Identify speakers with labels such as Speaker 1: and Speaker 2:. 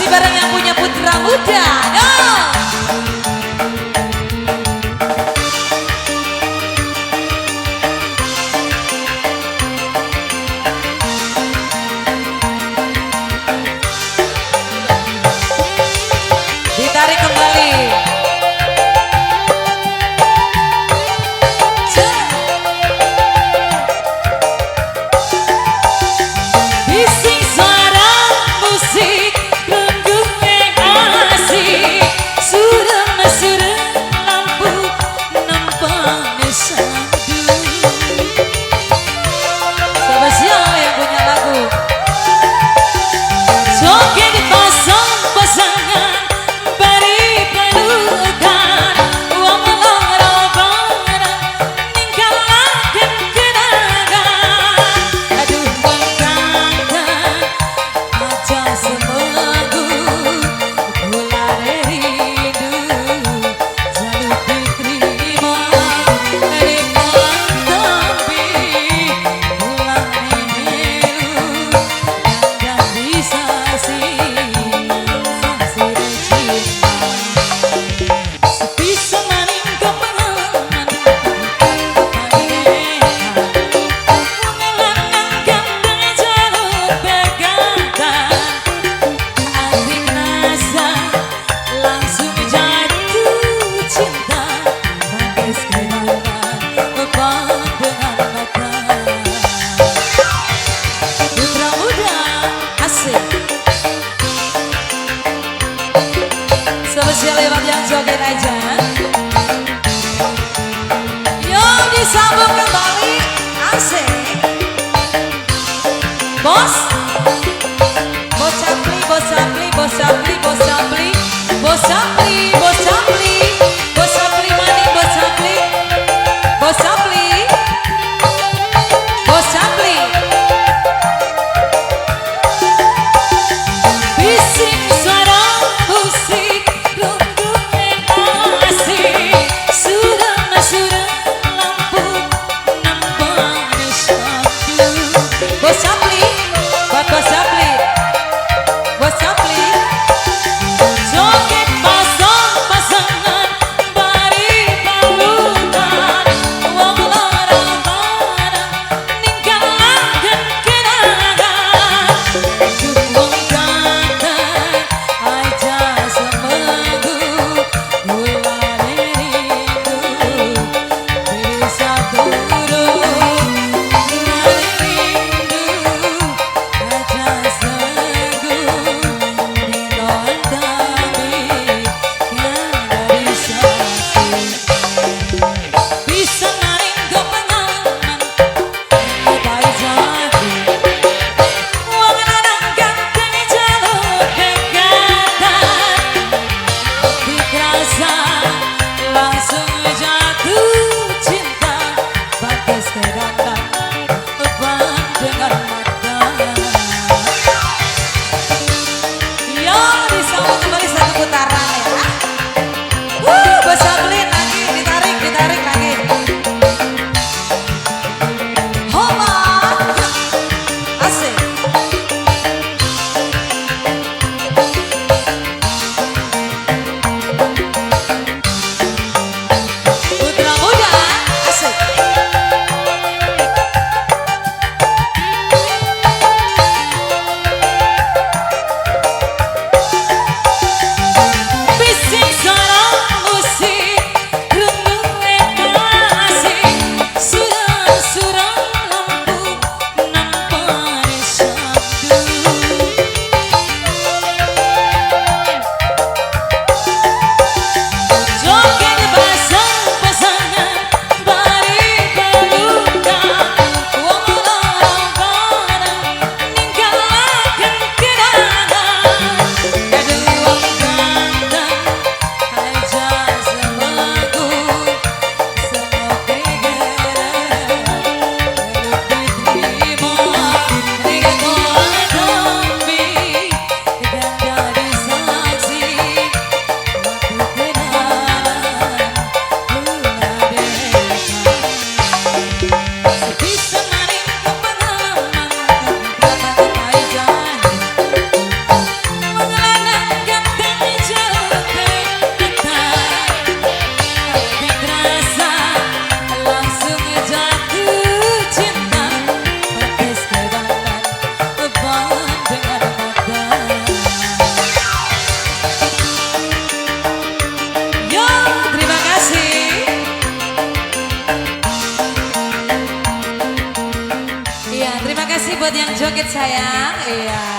Speaker 1: bareng yang punya putra muda. Yo! Ditarik kembali. Bising suara musik renggung yang asik, surem-surem lampu nampaknya sadu. Siapa siapa yang punya lagu? Joget dipasang pasangan beri pelukan, uang melorong-lorong ninggalkan kenangan. Aduh bangkangan aja seminggu gula rindu jaluk diterima nikmat tapi pulang nilu dan bisa spesial lewat yang joget aja. Yuk disambung kembali, asik. Bos, bos capli, bos capli, bos capli, bos capli, bos capli, bos capli, bos capli maning, bos capli, bos capli, bos capli. Bising suara musik renggung yang asik, surem-surem lampu joget sayang. Iya.